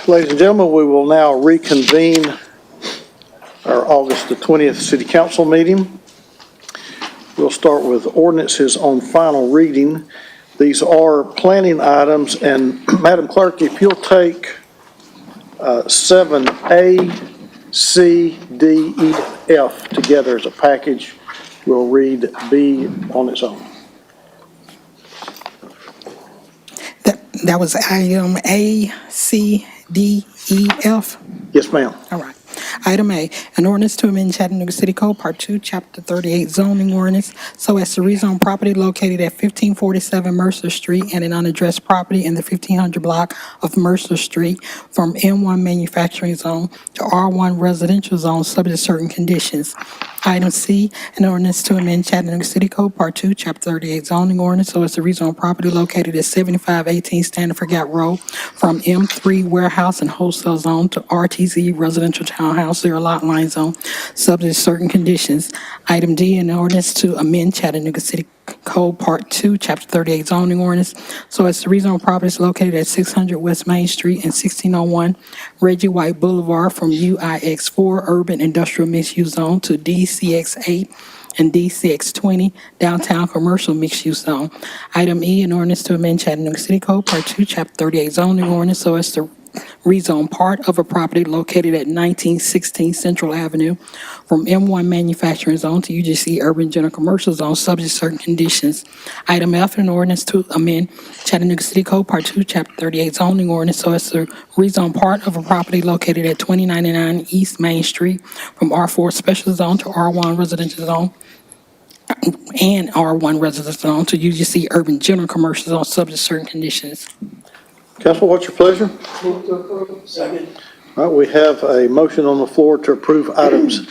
Ladies and gentlemen, we will now reconvene our August the 20th City Council meeting. We'll start with ordinances on final reading. These are planning items, and Madam Clerk, if you'll take 7A, C, D, E, F together as a package, we'll read B on its own. That was item A, C, D, E, F. Yes, ma'am. All right. Item A, an ordinance to amend Chattanooga City Code, Part 2, Chapter 38 zoning ordinance so as to rezone property located at 1547 Mercer Street and an unaddressed property in the 1500 block of Mercer Street from M1 manufacturing zone to R1 residential zone subject to certain conditions. Item C, an ordinance to amend Chattanooga City Code, Part 2, Chapter 38 zoning ordinance so as to rezone property located at 7518 Standard Gap Road from M3 warehouse and wholesale zone to RTZ residential townhouse zero lot line zone, subject to certain conditions. Item D, an ordinance to amend Chattanooga City Code Part 2, Chapter 38 zoning ordinance so as to rezone properties located at 600 West Main Street and 1601 Reggie White Boulevard from UIX4 urban industrial mixed-use zone to DCX8 and DCX20 downtown commercial mixed-use zone. Item E, an ordinance to amend Chattanooga City Code Part 2, Chapter 38 zoning ordinance so as to rezone part of a property located at 1916 Central Avenue from M1 manufacturing zone to UGC urban general commercial zone subject to certain conditions. Item F, an ordinance to amend Chattanooga City Code Part 2, Chapter 38 zoning ordinance so as to rezone part of a property located at 2099 East Main Street from R4 special zone to R1 residential zone and R1 residential zone to UGC urban general commercial zone subject to certain conditions. Council, what's your pleasure? Move to approve. Second. All right, we have a motion on the floor to approve items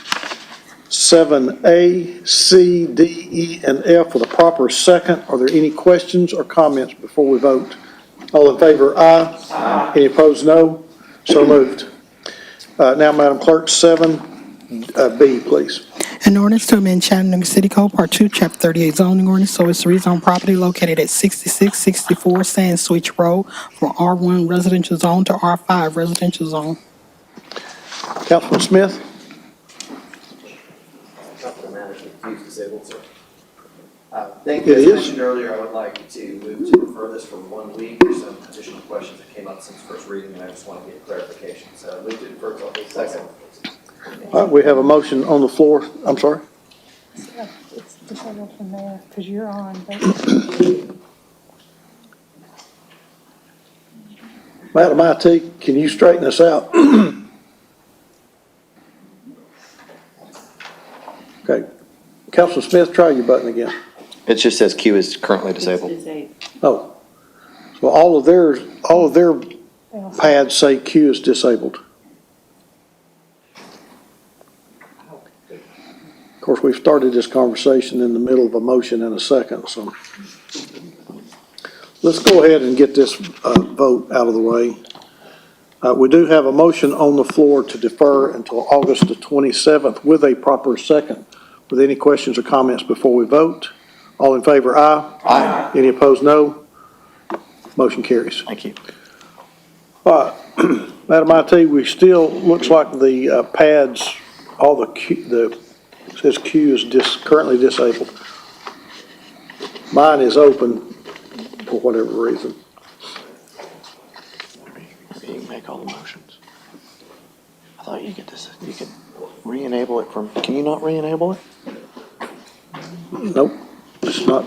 7A, C, D, E, and F with a proper second. Are there any questions or comments before we vote? All in favor, aye. Aye. Any opposed, no. So moved. Now, Madam Clerk, 7B, please. An ordinance to amend Chattanooga City Code Part 2, Chapter 38 zoning ordinance so as to rezone property located at 6664 Sand Switch Road from R1 residential zone to R5 residential zone. Councilman Smith? Council Manager, Hughes disabled, sir. Thank you. It As is. mentioned earlier, I would like to move to refer this for 1 week. There's some additional questions that came up since first reading, and I just want to get clarification. So move to defer till the second. All right, we have a motion on the floor. I'm sorry? Yeah, it's disabled from there, because you're on, but Madam IT, can you straighten this out? Okay. Councilman Smith, try your button again. It just says Q is currently disabled. Oh. So all of their pads say Q is disabled. Of course, we've started this conversation in the middle of a motion and a second, so let's go ahead and get this vote out of the way. We do have a motion on the floor to defer until August the 27th with a proper second. With any questions or comments before we vote? All in favor, aye. Aye. Any opposed, no. Motion carries. Thank you. Madam IT, we still, looks like the pads, all the Q, it says Q is currently disabled. Mine is open for whatever reason. You can make all the motions. I thought you could re-enable it from, can you not re-enable it? Nope, it's not.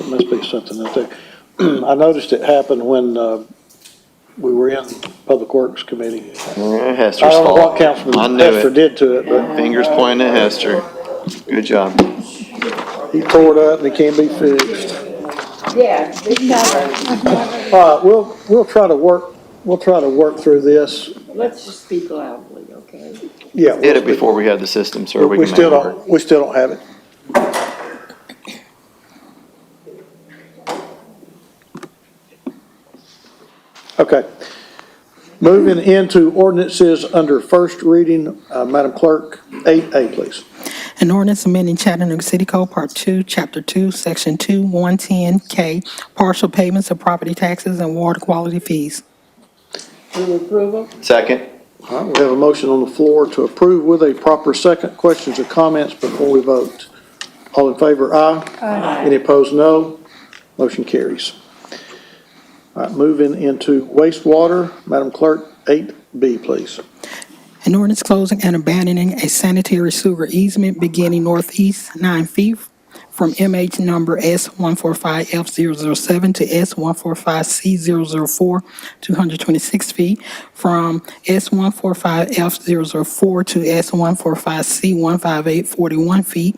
Must be something out there. I noticed it happened when we were in Public Works Committee. Hester's I don't know what fault. I Councilman knew Hester it. did to it, but Fingers pointing at Hester. Good job. he tore it up and it can't be fixed. Yeah, big number. All right, we'll try to work through this. Let's just speak loudly, okay? Yeah. Did it before we had the system, sir. We can still make it work. don't have it. Okay. Moving into ordinances under first reading, Madam Clerk, 8A, please. An ordinance amending Chattanooga City Code, Part 2, Chapter 2, Section 2, 110K, partial payments of property taxes and water quality fees. Move approval? Second. All right, we have a motion on the floor to approve with a proper second. Questions or comments before we vote? All in favor, aye. Aye. Any opposed, no. Motion carries. All right, moving into wastewater, Madam Clerk, 8B, please. An ordinance closing and abandoning a sanitary sewer easement beginning northeast 9 feet from MH number S145F007 to S145C004, 226 feet, from S145F004 to S145C158, 41 feet,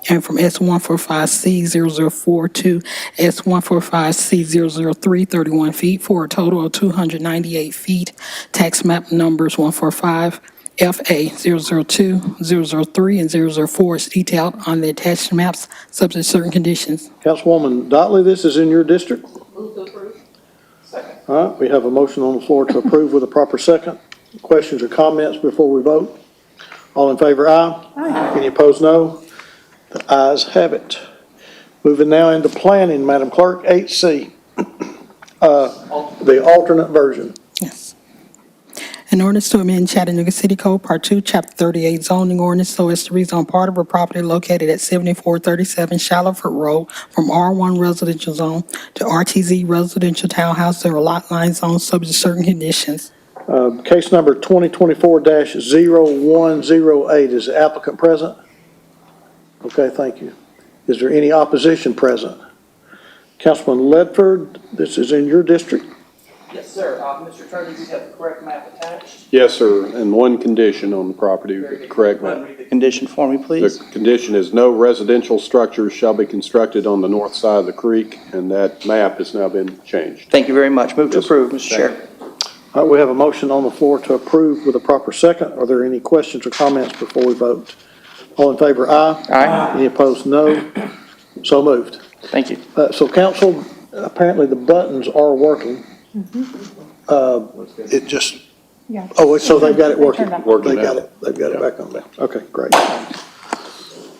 and from S145C004 to S145C003, 31 feet, for a total of 298 feet. Tax map numbers 145, FA 002, 003, and 004 is detailed on the attached maps, subject to certain conditions. Councilwoman Dotley, this is in your district? Move to approve? Second. All right, we have a motion on the floor to approve with a proper second. Questions or comments before we vote? All in favor, aye. Aye. Any opposed, no. The ayes have it. Moving now into planning, Madam Clerk, 8C, the alternate version. Yes. An ordinance to amend Chattanooga City Code, Part 2, Chapter 38, zoning ordinance so as to rezone part of a property located at 7437 Shallowford Road from R1 residential zone to RTZ residential townhouse or lot line zone, subject to certain conditions. Case number 2024-0108, is the applicant present? Okay, thank you. Is there any opposition present? Councilman Ledford, this is in your district? Yes, sir. Mr. Attorney, do you have the correct map attached? Yes, sir, and one condition on the property, correct, ma'am. The condition for me, please. The condition is no residential structures shall be constructed on the north side of the creek, and that map has now been changed. Thank you very much. Move to Yes, approve, Mr. Chair. All right, we have a motion on the floor to approve with a proper second. Are there any questions or comments before we vote? All in favor, aye. Aye. Any opposed, no. So moved. Thank you. So council, apparently the buttons are working. It just, Yeah. oh, so they've got it working. Turned on. Working They got now. it, they've got it back on there. Okay, great.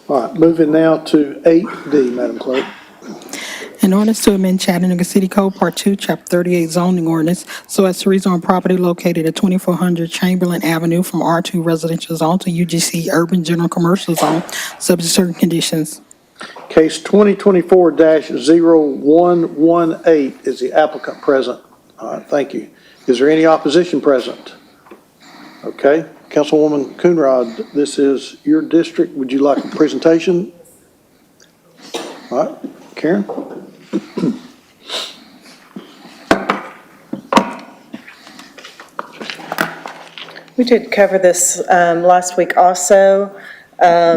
All right, moving now to 8D, Madam Clerk. An ordinance to amend Chattanooga City Code, Part 2, Chapter 38, zoning ordinance so as to rezone property located at 2400 Chamberlain Avenue from R2 residential zone to UGC urban general commercial zone, subject to certain conditions. Case 2024-0118, is the applicant present? All right, thank you. Is there any opposition present? Okay, Councilwoman Coonrod, this is your district. Would you like a presentation? All right, Karen? We did cover this last week also. I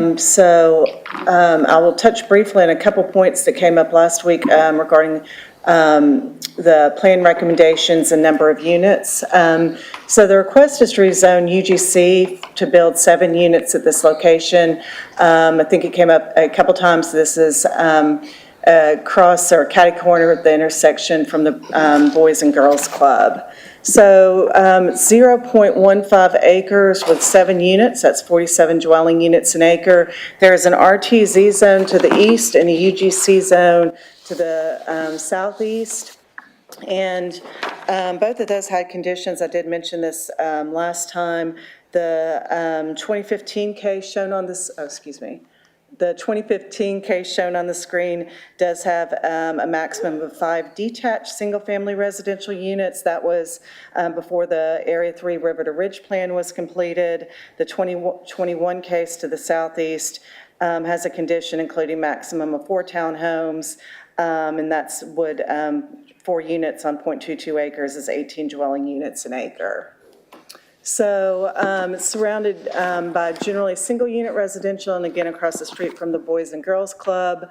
will touch briefly on a couple points that came up last week regarding the plan recommendations and number of units. So the request is to rezone UGC to build 7 units at this location. I think it came up a couple times. This is cross or catty corner at the intersection from the Boys and Girls Club. So 0.15 acres with 7 units, that's 47 dwelling units an acre. There's an RTZ zone to the east and a UGC zone to the southeast. And both of those had conditions. I did mention this last time. The 2015 case shown on this, the 2015 case shown on the screen does have a maximum of 5 detached single-family residential units. That was before the Area 3 River to Ridge Plan was completed. The 2021 case to the southeast has a condition including maximum of 4 townhomes, and that's 4 units on 0.22 acres is 18 dwelling units an acre. So it's surrounded by generally single-unit residential, and again, across the street from the Boys and Girls Club.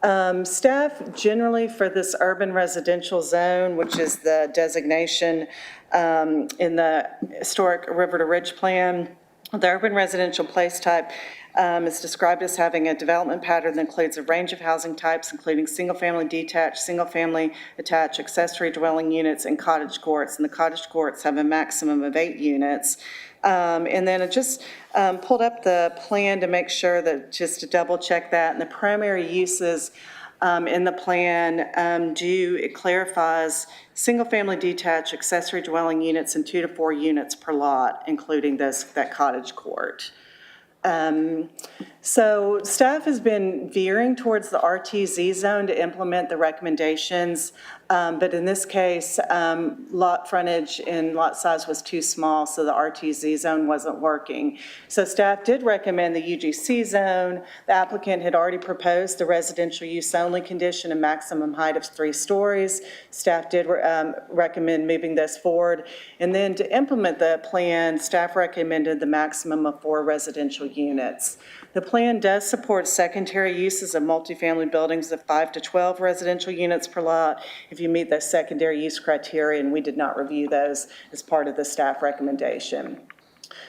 Staff generally for this urban residential zone, which is the designation in the historic River to Ridge Plan, the urban residential place type is described as having a development pattern that includes a range of housing types, including single-family detached, single-family attached, accessory dwelling units, and cottage courts. And the cottage courts have a maximum of 8 units. And then I just pulled up the plan to make sure that, just to double check that, and the primary uses in the plan it clarifies single-family detached accessory dwelling units and 2 to 4 units per lot, including that cottage court. So staff has been veering towards the RTZ zone to implement the recommendations, but in this case, lot frontage and lot size was too small, so the RTZ zone wasn't working. So staff did recommend the UGC zone. The applicant had already proposed the residential use only condition, a maximum height of 3 stories. Staff did recommend moving this forward. And then to implement the plan, staff recommended the maximum of 4 residential units. The plan does support secondary uses of multifamily buildings of 5 to 12 residential units per lot if you meet the secondary use criteria, and we did not review those as part of the staff recommendation.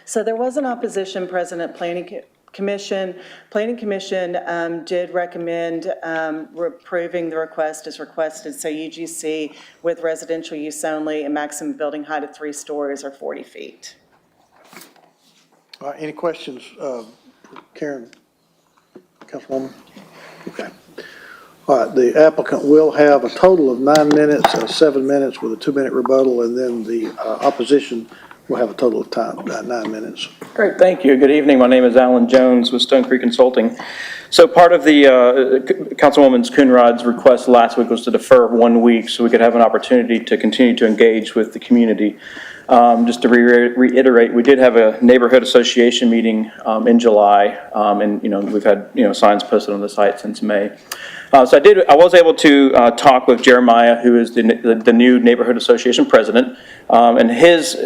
So there was an opposition present at Planning Commission. Planning Commission did recommend approving the request as requested, so UGC with residential use only, a maximum building height of 3 stories or 40 feet. All right, any questions, Karen, Councilwoman? Okay. All right, the applicant will have a total of 9 minutes, 7 minutes with a 2-minute rebuttal, and then the opposition will have a total of time, 9 minutes. Great, thank you. Good evening. My name is Alan Jones with Stone Creek Consulting. So part of the Councilwoman Coonrod's request last week was to defer 1 week so we could have an opportunity to continue to engage with the community. Just to reiterate, we did have a neighborhood association meeting in July, and we've had signs posted on the site since May. So I was able to talk with Jeremiah, who is the new neighborhood association president, and his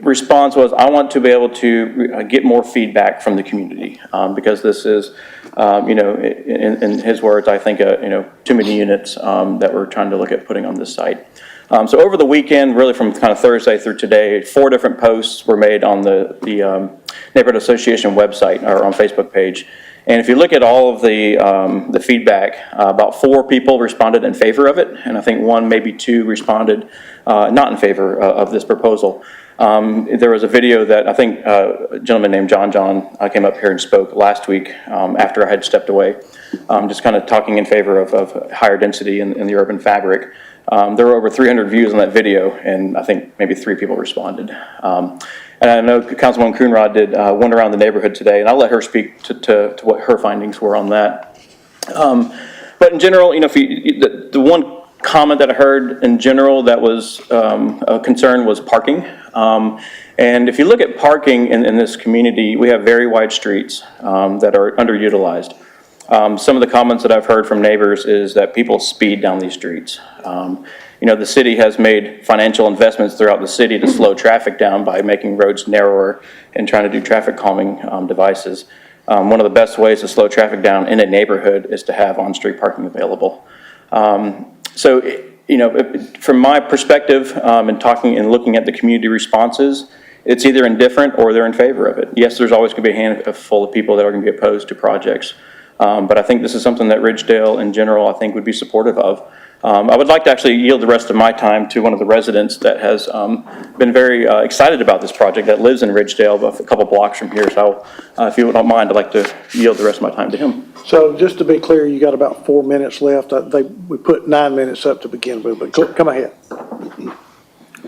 response was, I want to be able to get more feedback from the community, because this is, in his words, I think, too many units that we're trying to look at putting on this site. So over the weekend, really from kind of Thursday through today, 4 different posts were made on the Neighborhood Association website or on Facebook page. And if you look at all of the feedback, about 4 people responded in favor of it, and I think 1, maybe 2 responded not in favor of this proposal. There was a video that I think a gentleman named John came up here and spoke last week after I had stepped away, just kind of talking in favor of higher density in the urban fabric. There were over 300 views on that video, and I think maybe 3 people responded. And I know Councilwoman Coonrod did went around the neighborhood today, and I'll let her speak to what her findings were on that. But in general, the one comment that I heard in general that was a concern was parking. And if you look at parking in this community, we have very wide streets that are underutilized. Some of the comments that I've heard from neighbors is that people speed down these streets. The city has made financial investments throughout the city to slow traffic down by making roads narrower and trying to do traffic calming devices. One of the best ways to slow traffic down in a neighborhood is to have on-street parking available. So, from my perspective, and talking and looking at the community responses, it's either indifferent or they're in favor of it. Yes, there's always going to be a handful of people that are going to be opposed to projects. But I think this is something that Ridgedale in general, I think, would be supportive of. I would like to actually yield the rest of my time to one of the residents that has been very excited about this project, that lives in Ridgedale, a couple blocks from here. So if you don't mind, I'd like to yield the rest of my time to him. So just to be clear, you got about 4 minutes left. We put 9 minutes up to begin with, but come ahead.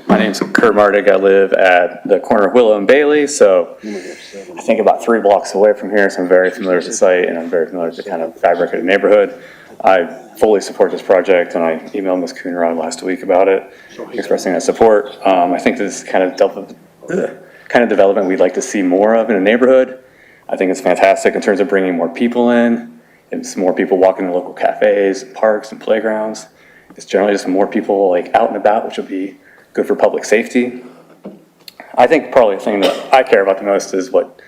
My name's Kurt Mardig. I live at the corner of Willow and Bailey, so I think about 3 blocks away from here, so I'm very familiar with the site, and I'm very familiar with the kind of fabric of the neighborhood. I fully support this project, and I emailed Ms. Coonrod last week about it, expressing that support. I think this is kind of development we'd like to see more of in a neighborhood. I think it's fantastic in terms of bringing more people in. It's more people walking to local cafes, parks, and playgrounds. It's generally just more people out and about, which will be good for public safety. I think probably the thing that I care about the most is what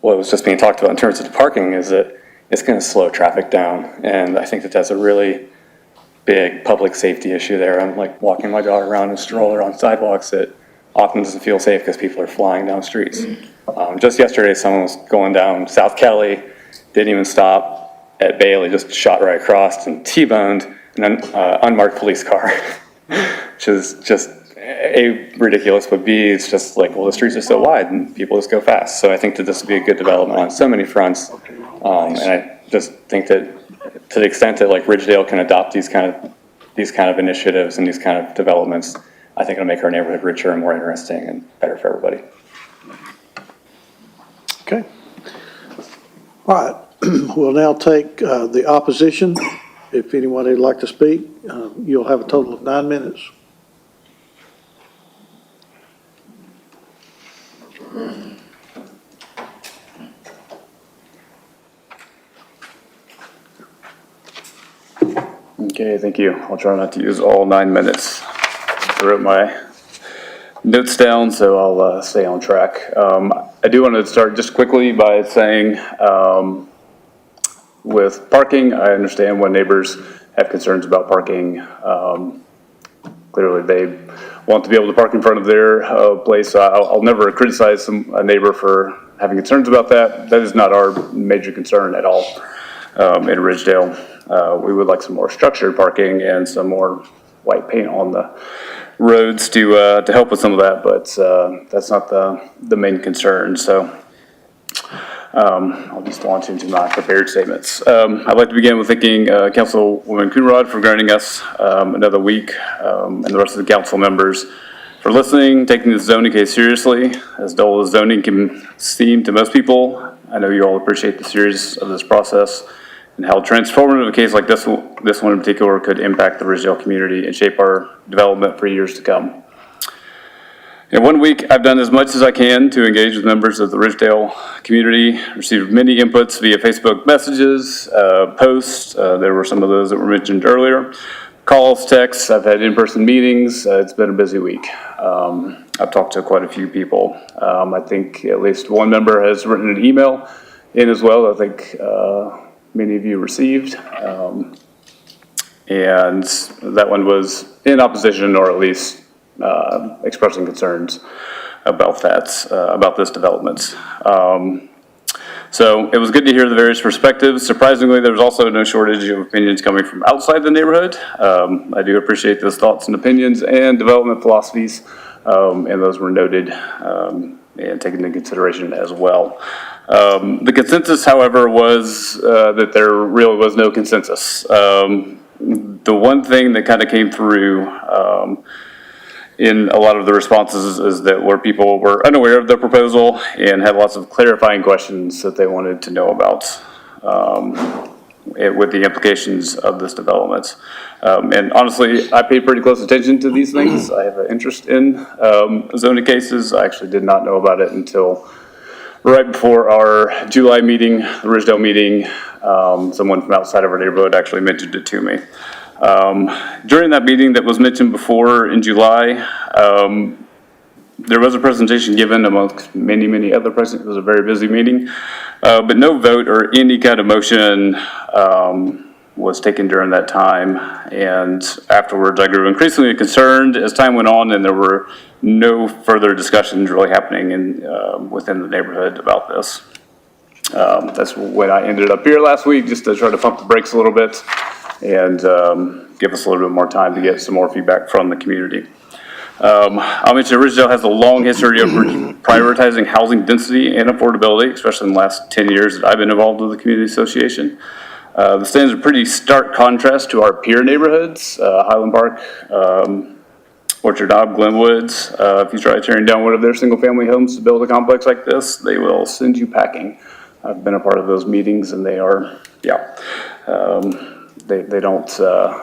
was just being talked about in terms of the parking, is that it's going to slow traffic down, and I think that that's a really big public safety issue there. I'm walking my daughter around in a stroller on sidewalks at often doesn't feel safe because people are flying down streets. Just yesterday, someone was going down South Kelly, didn't even stop at Bailey, just shot right across and T-boned an unmarked police car, which is just A, ridiculous, but B, it's just like, well, the streets are so wide and people just go fast. So I think that this would be a good development on so many fronts. And I just think that to the extent that like Ridgedale can adopt these kind of initiatives and these kind of developments, I think it'll make our neighborhood richer and more interesting and better for everybody. Okay. All right, we'll now take the opposition. If anybody would like to speak, you'll have a total of 9 minutes. Okay, thank you. I'll try not to use all 9 minutes. I wrote my notes down, so I'll stay on track. I do want to start just quickly by saying with parking, I understand when neighbors have concerns about parking. Clearly, they want to be able to park in front of their place. I'll never criticize a neighbor for having concerns about that. That is not our major concern at all in Ridgedale. We would like some more structured parking and some more white paint on the roads to help with some of that, but that's not the main concern. So I'll just launch into my prepared statements. I'd like to begin with thanking Councilwoman Coonrod for granting us another week, and the rest of the council members for listening, taking this zoning case seriously. As dull as zoning can seem to most people, I know you all appreciate the seriousness of this process and how transformative a case like this one in particular could impact the Ridgedale community and shape our development for years to come. In 1 week, I've done as much as I can to engage with members of the Ridgedale community, received many inputs via Facebook messages, posts. There were some of those that were mentioned earlier. Calls, texts, I've had in-person meetings. It's been a busy week. I've talked to quite a few people. I think at least one member has written an email in as well. I think many of you received. And that one was in opposition, or at least expressing concerns about that, about this development. So it was good to hear the various perspectives. Surprisingly, there was also no shortage of opinions coming from outside the neighborhood. I do appreciate those thoughts and opinions and development philosophies, and those were noted and taken into consideration as well. The consensus, however, was that there really was no consensus. The one thing that kind of came through in a lot of the responses is that where people were unaware of the proposal and had lots of clarifying questions that they wanted to know about with the implications of this development. And honestly, I pay pretty close attention to these things. I have an interest in zoning cases. I actually did not know about it until right before our July meeting, the Ridgedale meeting. Someone from outside of our neighborhood actually mentioned it to me. During that meeting that was mentioned before in July, there was a presentation given amongst many other present. It was a very busy meeting, but no vote or any kind of motion was taken during that time. And afterwards, I grew increasingly concerned as time went on, and there were no further discussions really happening within the neighborhood about this. That's when I ended up here last week, just to try to pump the brakes a little bit and give us a little bit more time to get some more feedback from the community. I'll mention Ridgedale has a long history of prioritizing housing density and affordability, especially in the last 10 years that I've been involved with the community association. This stands in pretty stark contrast to our peer neighborhoods, Highland Park, Orchard Knob, Glenwoods. If you try tearing down one of their single-family homes to build a complex like this, they will send you packing. I've been a part of those meetings, and they are, they don't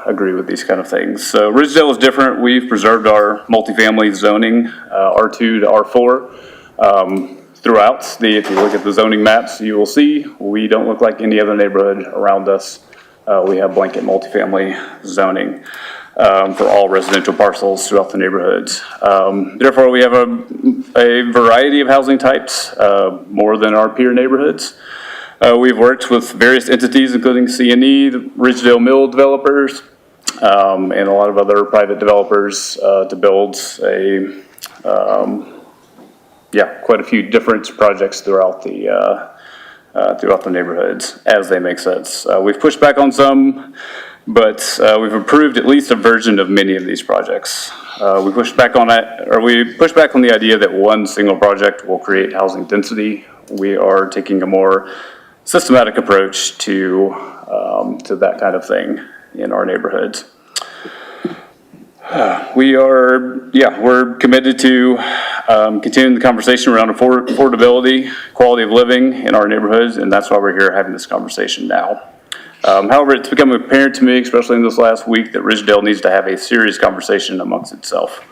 agree with these kind of things. So Ridgedale is different. We've preserved our multifamily zoning, R2 to R4. Throughout, if you look at the zoning maps, you will see we don't look like any other neighborhood around us. We have blanket multifamily zoning for all residential parcels throughout the neighborhoods. Therefore, we have a variety of housing types, more than our peer neighborhoods. We've worked with various entities, including CNE, the Ridgedale Mill developers, and a lot of other private developers to build a quite a few different projects throughout the neighborhoods as they make sense. We've pushed back on some, but we've approved at least a version of many of these projects. We pushed back on the idea that one single project will create housing density. We are taking a more systematic approach to that kind of thing in our neighborhoods. We're committed to continuing the conversation around affordability, quality of living in our neighborhoods, and that's why we're here having this conversation now. However, it's become apparent to me, especially in this last week, that Ridgedale needs to have a serious conversation amongst itself.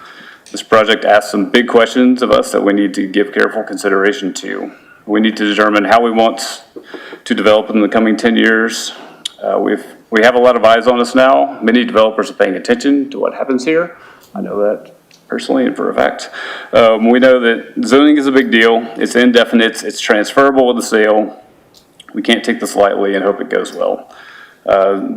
This project asks some big questions of us that we need to give careful consideration to. We need to determine how we want to develop in the coming 10 years. We have a lot of eyes on us now. Many developers are paying attention to what happens here. I know that personally and for a fact. We know that zoning is a big deal. It's indefinite. It's transferable with the sale. We can't take this lightly and hope it goes well.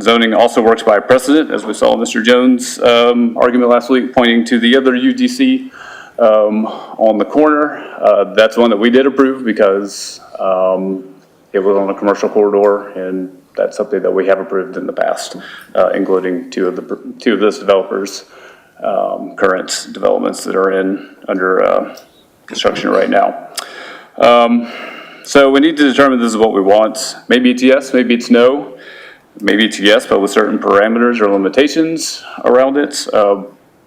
Zoning also works by precedent, as we saw in Mr. Jones' argument last week, pointing to the other UDC on the corner. That's one that we did approve because it was on a commercial corridor, and that's something that we have approved in the past, including two of this developers' current developments that are under construction right now. So we need to determine this is what we want. Maybe it's yes, maybe it's no. Maybe it's yes, but with certain parameters or limitations around it.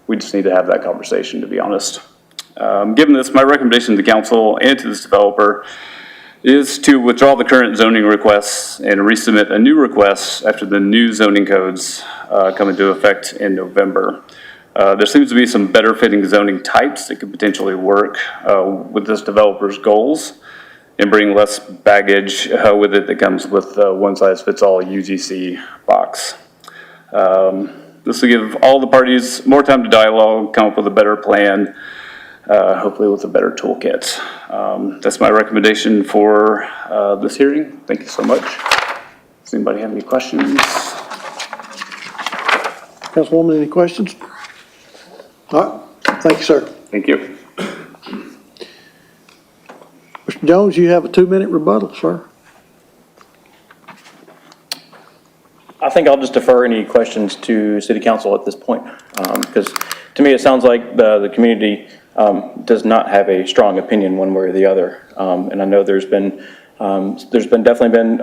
We just need to have that conversation, to be honest. Given this, my recommendation to the council and to this developer is to withdraw the current zoning requests and resubmit a new request after the new zoning codes come into effect in November. There seems to be some better fitting zoning types that could potentially work with this developer's goals and bring less baggage with it that comes with one size fits all UGC box. This will give all the parties more time to dialogue, come up with a better plan, hopefully with a better toolkit. That's my recommendation for this hearing. Thank you so much. Does anybody have any questions? Councilwoman, any questions? All right, thank you, sir. Thank you. Mr. Jones, you have a 2-minute rebuttal, sir. I think I'll just defer any questions to City Council at this point, because to me, it sounds like the community does not have a strong opinion one way or the other. And I know there's definitely been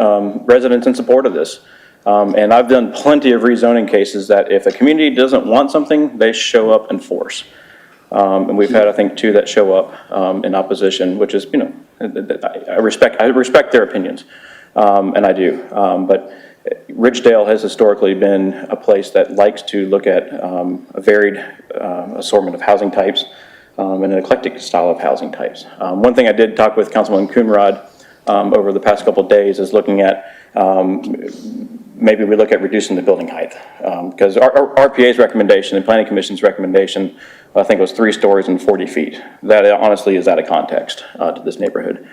residents in support of this. And I've done plenty of rezoning cases that if a community doesn't want something, they show up in force. And we've had, I think, 2 that show up in opposition, which is, I respect their opinions, and I do. But Ridgedale has historically been a place that likes to look at a varied assortment of housing types and an eclectic style of housing types. One thing I did talk with Councilman Coonrod over the past couple of days is looking at maybe we look at reducing the building height, because our RPA's recommendation and Planning Commission's recommendation, I think it was 3 stories and 40 feet. That honestly is out of context to this neighborhood.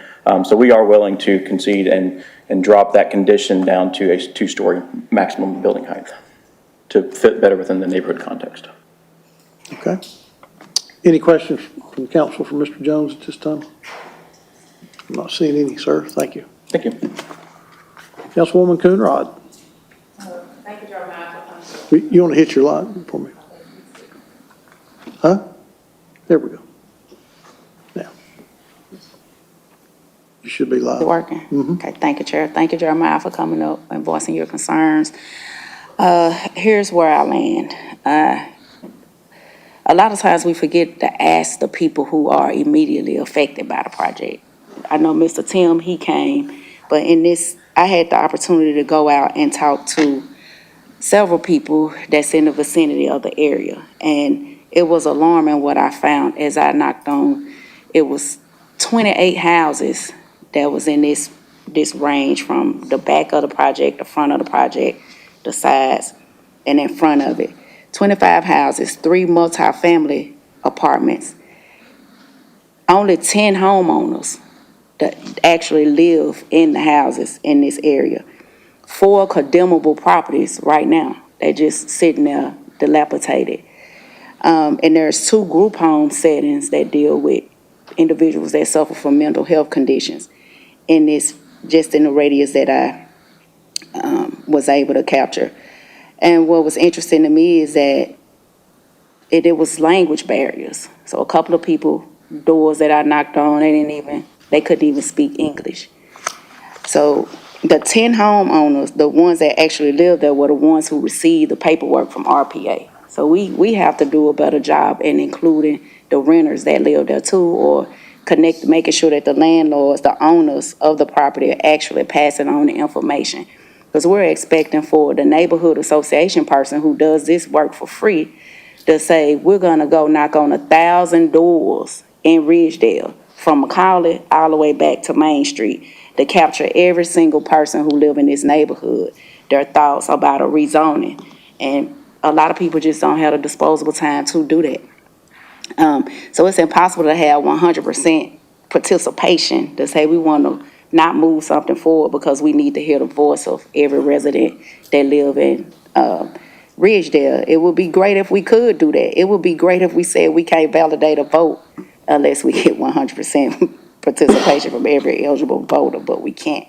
So we are willing to concede and drop that condition down to a 2-story maximum building height to fit better within the neighborhood context. Okay. Any questions from the council for Mr. Jones at this time? I'm not seeing any, sir. Thank you. Thank you. Councilwoman Coonrod. Thank you, Joe. You want to hit your line for me? Huh? There we go. Now. You should be live. Working. Okay, thank you, Chair. Thank you, Jeremiah, for coming up and voicing your concerns. Here's where I land. A lot of times we forget to ask the people who are immediately affected by the project. I know Mr. Tim, he came, but in this, I had the opportunity to go out and talk to several people that's in the vicinity of the area. And it was alarming what I found as I knocked on. It was 28 houses that was in this range from the back of the project, the front of the project, the sides, and in front of it. 25 houses, 3 multifamily apartments. Only 10 homeowners that actually live in the houses in this area. 4 condemnable properties right now. They're just sitting there dilapidated. And there's 2 group home settings that deal with individuals that suffer from mental health conditions. In this, just in the radius that I was able to capture. And what was interesting to me is that it was language barriers. So a couple of people, doors that I knocked on, they couldn't even speak English. So the 10 homeowners, the ones that actually lived there, were the ones who received the paperwork from RPA. So we have to do a better job in including the renters that live there too, or making sure that the landlords, the owners of the property, are actually passing on the information. Because we're expecting for the neighborhood association person who does this work for free to say, we're gonna go knock on 1,000 doors in Ridgedale, from Macaulay all the way back to Main Street, to capture every single person who live in this neighborhood, their thoughts about a rezoning. And a lot of people just don't have the disposable time to do that. So it's impossible to have 100% participation to say we want to not move something forward because we need to hear the voice of every resident that live in Ridgedale. It would be great if we could do that. It would be great if we said we can't validate a vote unless we get 100% participation from every eligible voter, but we can't.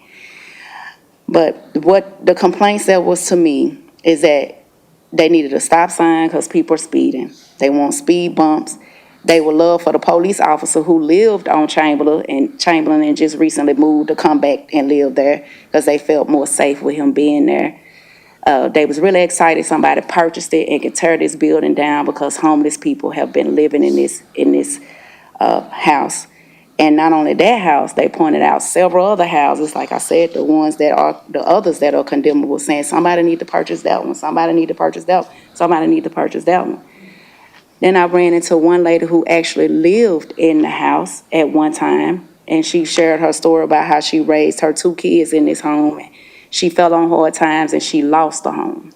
But what the complaints that was to me is that they needed a stop sign because people are speeding. They want speed bumps. They would love for the police officer who lived on Chamberlain and just recently moved to come back and live there because they felt more safe with him being there. They was really excited somebody purchased it and could tear this building down because homeless people have been living in this house. And not only that house, they pointed out several other houses, like I said, the others that are condemnable, saying somebody need to purchase that one, somebody need to purchase that one, somebody need to purchase that one. Then I ran into one lady who actually lived in the house at one time, and she shared her story about how she raised her 2 kids in this home. She fell on hard times and she lost the home.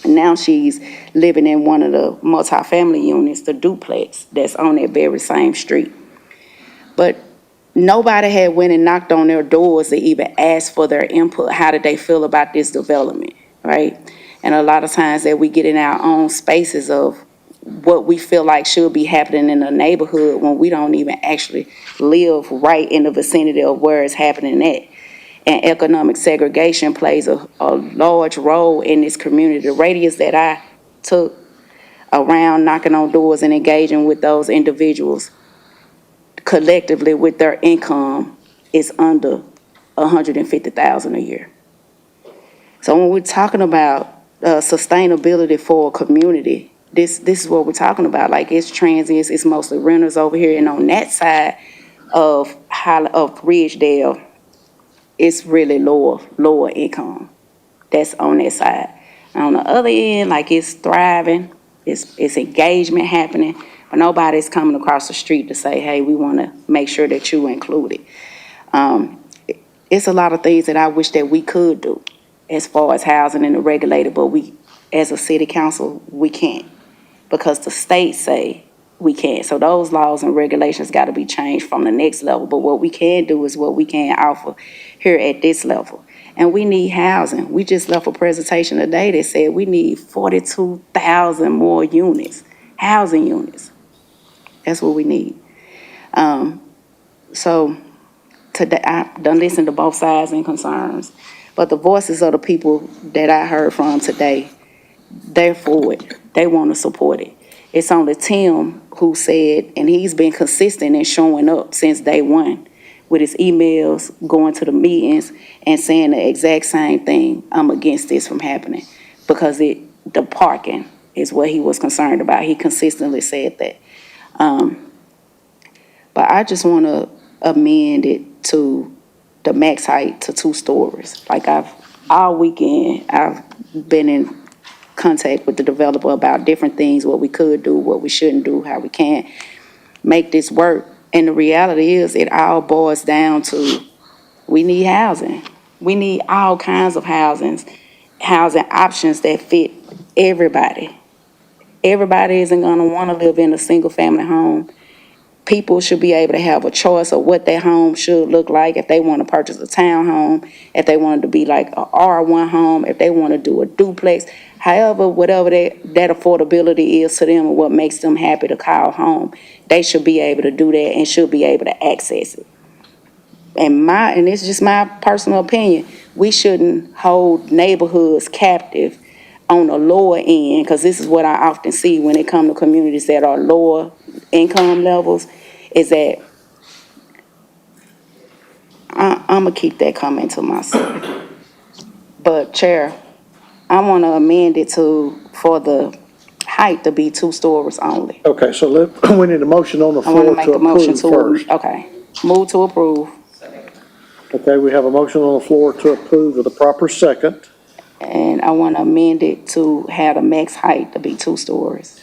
And now she's living in one of the multifamily units, the duplex, that's on that very same street. But nobody had went and knocked on their doors to even ask for their input. How did they feel about this development, right? And a lot of times that we get in our own spaces of what we feel like should be happening in the neighborhood when we don't even actually live right in the vicinity of where it's happening at. And economic segregation plays a large role in this community. The radius that I took around knocking on doors and engaging with those individuals collectively with their income is under $150,000 a year. So when we're talking about sustainability for a community, this is what we're talking about. Like, it's transients, it's mostly renters over here, and on that side of Ridgedale, it's really lower income. That's on that side. And on the other end, like, it's thriving, it's engagement happening, but nobody's coming across the street to say, hey, we want to make sure that you included. It's a lot of things that I wish that we could do as far as housing and the regulated, but we, as a city council, we can't because the state say we can't. So those laws and regulations got to be changed from the next level. But what we can do is what we can offer here at this level. And we need housing. We just left a presentation today that said we need 42,000 more units, housing units. That's what we need. So today, I've done listened to both sides and concerns, but the voices of the people that I heard from today, they're for it. They want to support it. It's only Tim who said, and he's been consistent in showing up since day one with his emails, going to the meetings, and saying the exact same thing. I'm against this from happening because the parking is what he was concerned about. He consistently said that. But I just want to amend it to the max height to 2 stories. Like, all weekend, I've been in contact with the developer about different things, what we could do, what we shouldn't do, how we can make this work. And the reality is it all boils down to we need housing. We need all kinds of housing options that fit everybody. Everybody isn't going to want to live in a single family home people should be able to have a choice of what their home should look like, if they want to purchase a townhome, if they wanted to be like a R1 home, if they want to do a duplex, however, whatever that affordability is to them and what makes them happy to call home, they should be able to do that and should be able to access it. And it's just my personal opinion, we shouldn't hold neighborhoods captive on the lower end, because this is what I often see when it comes to communities that are lower income levels, is that I'm gonna keep that comment to myself. But Chair, I want to amend it for the height to be 2 stories only. Okay, so we need a motion on the I want floor to make to a motion approve first. okay, move to approve. Okay, we have a motion on the floor to approve with a proper second. And I want to amend it to have the max height to be 2 stories.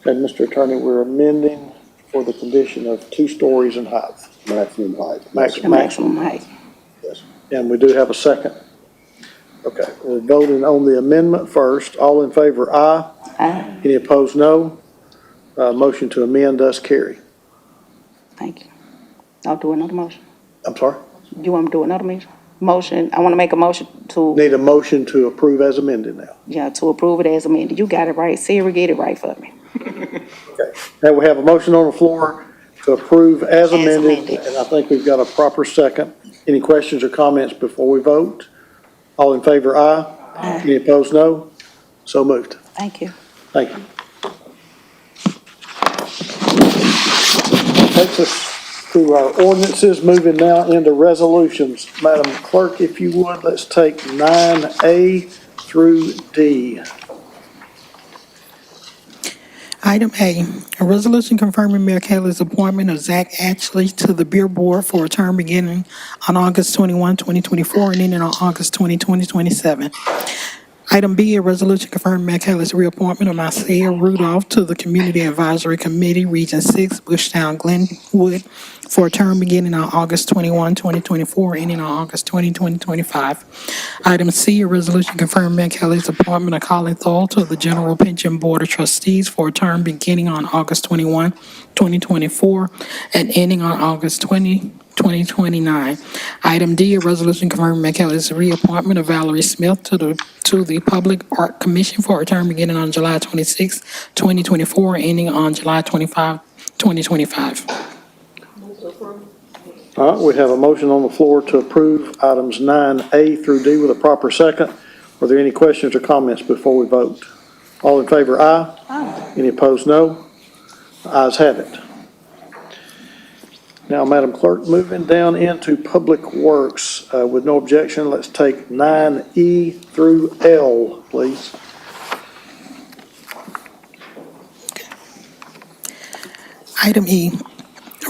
Okay, Mr. Attorney, we're amending for the condition of 2 stories in height. Maximum height. The maximum height. Yes. And we do have a second. Okay, we're voting on the amendment first. All in favor, aye. Aye. Any opposed, no. Motion to amend does carry. Thank you. I'll do another motion. I'm sorry? You want me to do another motion? I want to make a motion to, Need a motion to approve as amended now. to approve it as amended. You got it right. Siri, get it right for me. Okay. Now we have a motion on the floor to approve as amended, and I think we've got a proper second. Any questions or comments before we vote? All in favor, aye. Aye. Any opposed, no. So moved. Thank you. Thank you. Takes us through our ordinances, moving now into resolutions. Madam Clerk, if you would, let's take 9A through D. Item A, a resolution confirming Mayor Kelly's appointment of Zach Ashley to the Beer Board for a term beginning on August 21, 2024, and ending on August 20, 2027. Item B, a resolution confirming Mayor Kelly's reappointment of Marcia Rudolph to the Community Advisory Committee, Region 6, Bushtown, Glenwood, for a term beginning on August 21, 2024, ending on August 20, 2025. Item C, a resolution confirming Mayor Kelly's appointment of Colin Thole to the General Pension Board of Trustees for a term beginning on August 21, 2024, and ending on August 20, 2029. Item D, a resolution confirming Mayor Kelly's reappointment of Valerie Smith to the Public Art Commission for a term beginning on July 26, 2024, ending on July 25, 2025. All right, we have a motion on the floor to approve items 9A through D with a proper second. Are there any questions or comments before we vote? All in favor, aye. Aye. Any opposed, no. Ayes have it. Now, Madam Clerk, moving down into Public Works, with no objection, let's take 9E through L, please. Item E,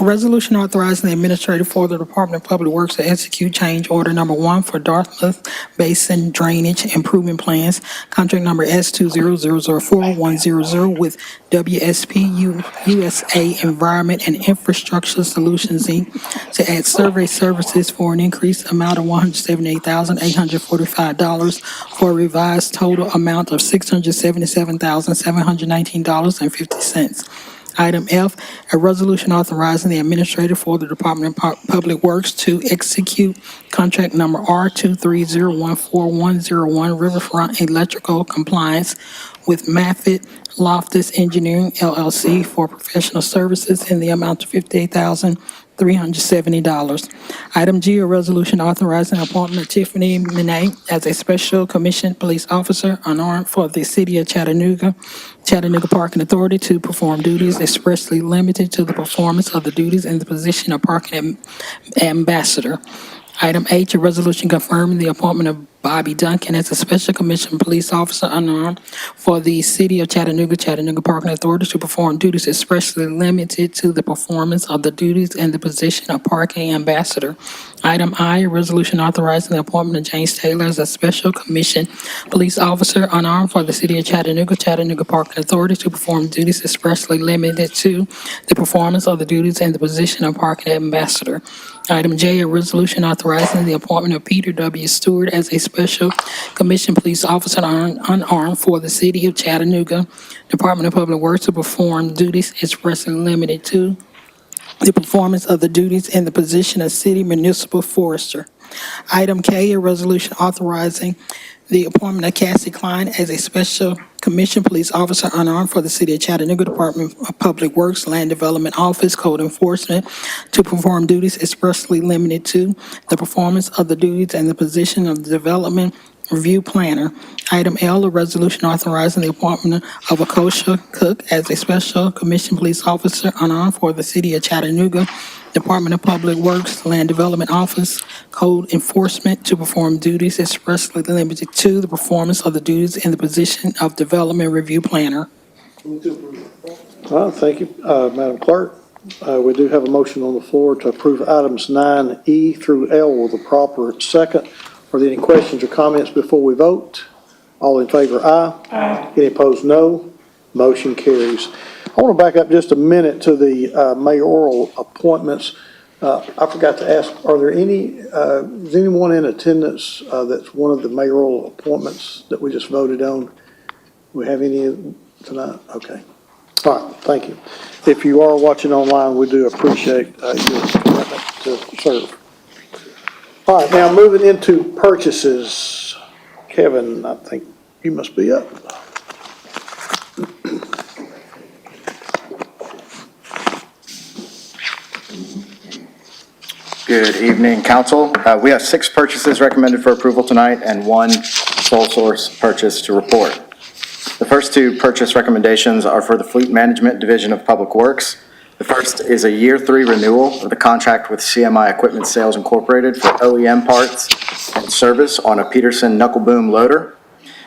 a resolution authorizing the administrator for the Department of Public Works to execute change order number 1 for Dartmouth Basin Drainage Improvement Plans, contract number S20004100 with WSP USA Environment and Infrastructure Solutions, Inc., to add survey services for an increased amount of $178,845 for a revised total amount of $677,719.50. Item F, a resolution authorizing the administrator for the Department of Public Works to execute contract number R230141101 Riverfront Electrical Compliance with Maffitt Loftus Engineering LLC for professional services in the amount of $58,370. Item G, a resolution authorizing the appointment of Tiffany Minay as a special commissioned police officer unarmed for the city of Chattanooga Parking Authority to perform duties expressly limited to the performance of the duties in the position of parking ambassador. Item H, a resolution confirming the appointment of Bobby Duncan as a special commissioned police officer unarmed for the city of Chattanooga Parking Authority to perform duties expressly limited to the performance of the duties in the position of parking ambassador. Item I, a resolution authorizing the appointment of James Taylor as a special commissioned police officer unarmed for the city of Chattanooga Parking Authority to perform duties expressly limited to the performance of the duties in the position of parking ambassador. Item J, a resolution authorizing the appointment of Peter W. Stewart as a special commissioned police officer unarmed for the city of Chattanooga Department of Public Works to perform duties expressly limited to the performance of the duties in the position of city municipal forester. Item K, a resolution authorizing the appointment of Cassie Klein as a special commission police officer unarmed for the city of Chattanooga Department of Public Works Land Development Office Code Enforcement to perform duties expressly limited to the performance of the duties and the position of the development review planner. Item L, a resolution authorizing the appointment of Akosha Cook as a special commission police officer unarmed for the city of Chattanooga Department of Public Works Land Development Office Code Enforcement to perform duties expressly limited to the performance of the duties in the position of development review planner. Thank you, Madam Clerk. We do have a motion on the floor to approve items 9E through L with a proper second. Are there any questions or comments before we vote? All in favor, aye. Aye. Any opposed, no. Motion carries. I want to back up just a minute to the mayoral appointments. I forgot to ask, are there any, is anyone in attendance that's one of the mayoral appointments that we just voted on? We have any tonight? Okay. All right, thank you. If you are watching online, we do appreciate your commitment to serve. All right, now moving into purchases. Kevin, I think you must be up. Good evening, council. We have 6 purchases recommended for approval tonight and 1 sole source purchase to report. The first 2 purchase recommendations are for the Fleet Management Division of Public Works. The first is a year 3 renewal of the contract with CMI Equipment Sales Incorporated for OEM parts and service on a Peterson knuckle boom loader.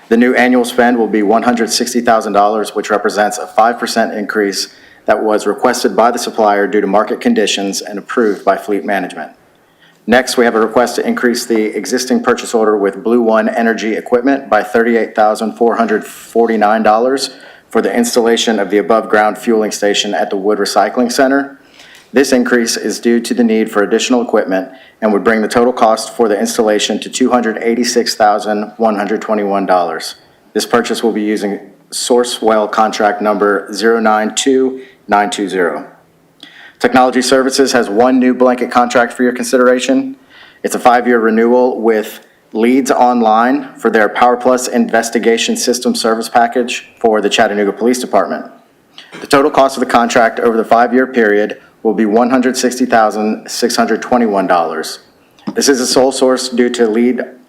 The new annual spend will be $160,000, which represents a 5% increase that was requested by the supplier due to market conditions and approved by Fleet Management. Next, we have a request to increase the existing purchase order with Blue One Energy Equipment by $38,449 for the installation of the above-ground fueling station at the Wood Recycling Center. This increase is due to the need for additional equipment and would bring the total cost for the installation to $286,121. This purchase will be using Sourcewell contract number 092920. Technology Services has 1 new blanket contract for your consideration. It's a 5-year renewal with Leads Online for their Power Plus Investigation System Service Package for the Chattanooga Police Department. The total cost of the contract over the 5-year period will be $160,621. This is a sole source due to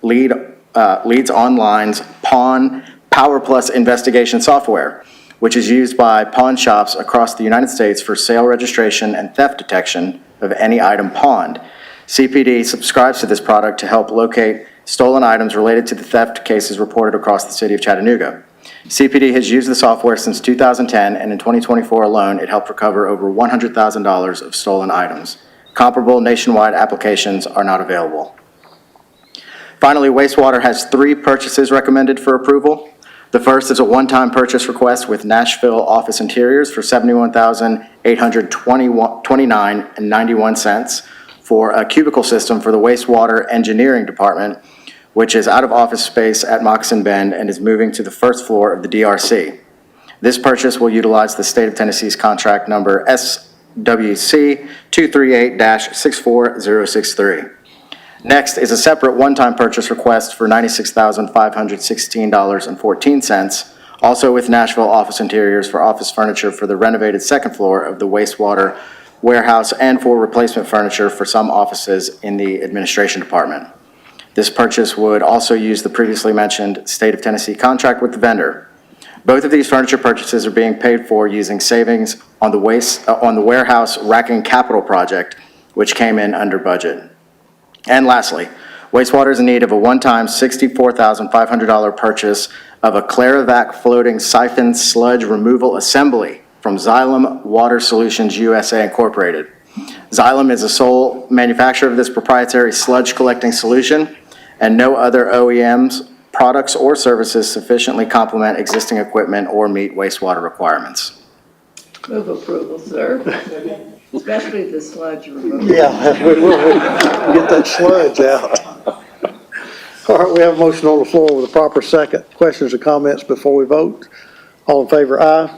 Leads Online's Power Plus Investigation software, which is used by pawn shops across the United States for sale registration and theft detection of any item pawned. CPD subscribes to this product to help locate stolen items related to the theft cases reported across the city of Chattanooga. CPD has used the software since 2010, and in 2024 alone, it helped recover over $100,000 of stolen items. Comparable nationwide applications are not available. Finally, Wastewater has 3 purchases recommended for approval. The first is a one-time purchase request with Nashville Office Interiors for $71,829.91 for a cubicle system for the Wastewater Engineering Department, which is out of office space at Moccasin Bend and is moving to the first floor of the DRC. This purchase will utilize the state of Tennessee's contract number SWC 238-64063. Next is a separate one-time purchase request for $96,516.14, also with Nashville Office Interiors for office furniture for the renovated second floor of the wastewater warehouse and for replacement furniture for some offices in the administration department. This purchase would also use the previously mentioned state of Tennessee contract with the vendor. Both of these furniture purchases are being paid for using savings on the warehouse racking capital project, which came in under budget. And lastly, Wastewater is in need of a one-time $64,500 purchase of a Clarivac floating siphon sludge removal assembly from Xylem Water Solutions USA Incorporated. Xylem is the sole manufacturer of this proprietary sludge collecting solution, and no other OEMs, products, or services sufficiently complement existing equipment or meet wastewater requirements. Move approval, sir. Especially the sludge removal. Yeah, we will get that sludge out. All right, we have a motion on the floor with a proper second. Questions or comments before we vote? All in favor, aye.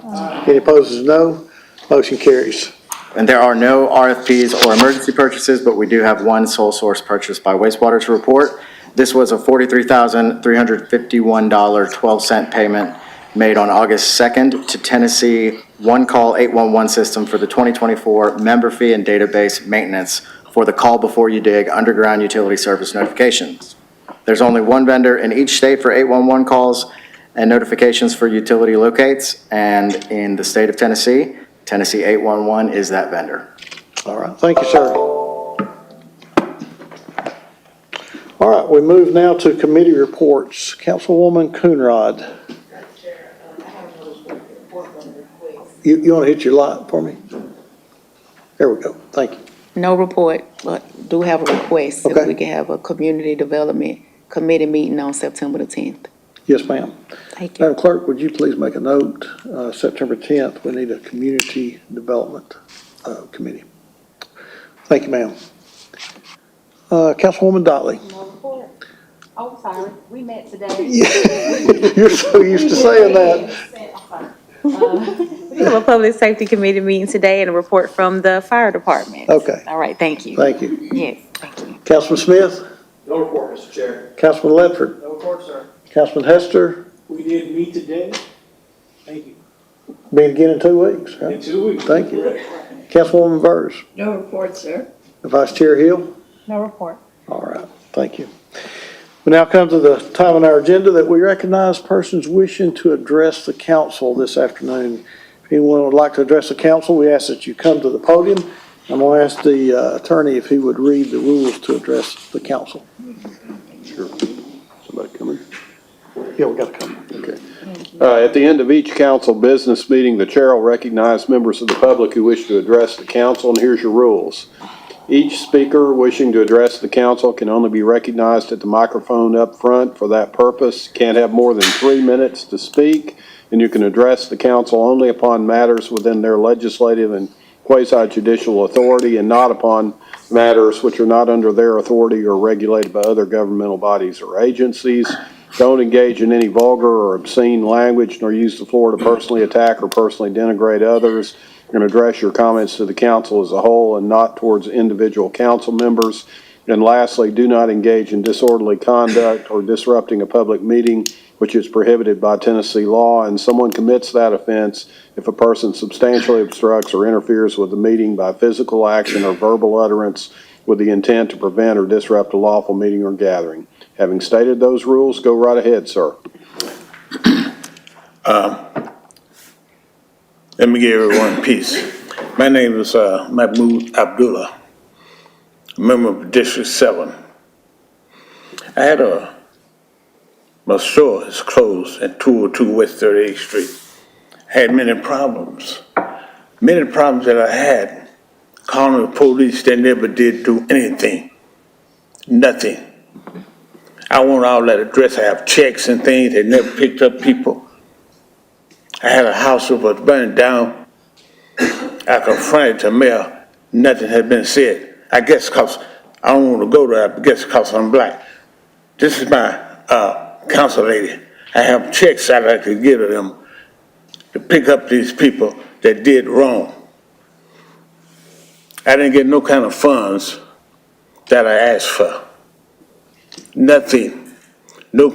Any opposed, no. Motion carries. And there are no RFPs or emergency purchases, but we do have one sole source purchase by wastewater to report. This was a $43,351.12 payment made on August 2nd to Tennessee One Call 811 system for the 2024 member fee and database maintenance for the Call Before You Dig underground utility service notifications. There's only one vendor in each state for 811 calls and notifications for utility locates, and in the state of Tennessee, Tennessee 811 is that vendor. All right, thank you, sir. All right, we move now to committee reports. Councilwoman Coonrod. You want to hit your light for me? There we go, thank you. No report, but do have a request. Okay. If we can have a community development committee meeting on September the 10th. Yes, ma'am. Thank you. Madam Clerk, would you please make a note, September 10th, we need a community development committee. Thank you, ma'am. Councilwoman Dotley. No report. Oh, sorry, we met today. You're so used to saying that. We have a public safety committee meeting today and a report from the fire department. Okay. All right, thank you. Thank you. Yes, thank you. Councilman Smith? No report, Mr. Chair. Councilman Ledford? No report, sir. Councilman Hester? We did meet today. Thank you. Meet again in 2 weeks, right? In 2 weeks. Thank you. Councilwoman Burrs? No report, sir. Vice Chair Hill? No report. All right, thank you. We now come to the time on our agenda that we recognize persons wishing to address the council this afternoon. If anyone would like to address the council, we ask that you come to the podium. I'm going to ask the attorney if he would read the rules to address the council. Sure. Somebody coming? Yeah, we got to come. Okay. At the end of each council business meeting, the chair will recognize members of the public who wish to address the council, and here's your rules. Each speaker wishing to address the council can only be recognized at the microphone up front for that purpose. Can't have more than 3 minutes to speak, and you can address the council only upon matters within their legislative and quasi-judicial authority and not upon matters which are not under their authority or regulated by other governmental bodies or agencies. Don't engage in any vulgar or obscene language, nor use the floor to personally attack or personally denigrate others, and address your comments to the council as a whole and not towards individual council members. And lastly, do not engage in disorderly conduct or disrupting a public meeting, which is prohibited by Tennessee law, and someone commits that offense if a person substantially obstructs or interferes with the meeting by physical action or verbal utterance with the intent to prevent or disrupt a lawful meeting or gathering. Having stated those rules, go right ahead, sir. Let me give everyone peace. My name is Mahmoud Abdullah, member of District 7. I had my store is closed at 202 West 38th Street. I had many problems that I had. Calling the police, they never did do anything. Nothing. I want all that address. I have checks and things. They never picked up people. I had a house that was burning down. I confronted the mayor. Nothing had been said. I guess because I don't want to go there. I guess because I'm black. This is my council lady. I have checks I'd like to give to them to pick up these people that did wrong. I didn't get no kind of funds that I asked for. Nothing. No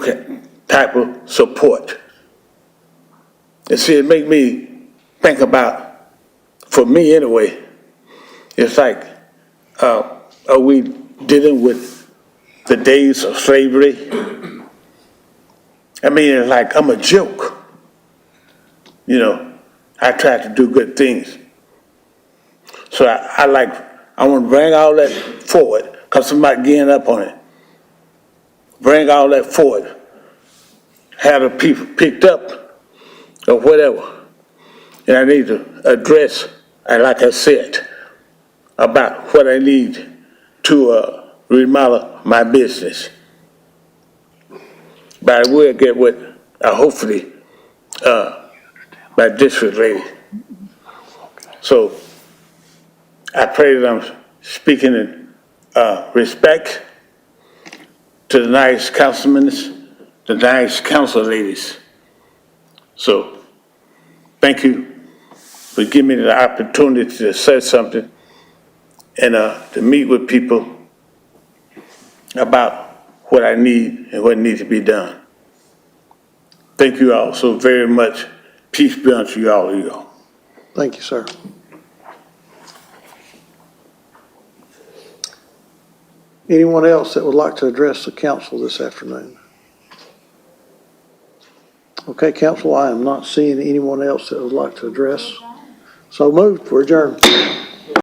type of support. And see, it make me think about, for me anyway, it's like, are we dealing with the days of slavery? I mean, it's like I'm a joke. You know, I try to do good things. So I want to bring all that forward, because somebody getting up on it. Bring all that forward. Have the people picked up or whatever. And I need to address, like I said, about what I need to remodel my business. But I will get with, hopefully, my district lady. So I pray that I'm speaking in respect to the nice councilmen, the nice council ladies. So, thank you. for giving me the opportunity to say something and to meet with people about what I need and what needs to be done. Thank you all so very much. Peace be unto you all of you. Thank you, sir. Anyone else that would like to address the council this afternoon? Okay, council, I am not seeing anyone else that would like to address. So moved, we're adjourned.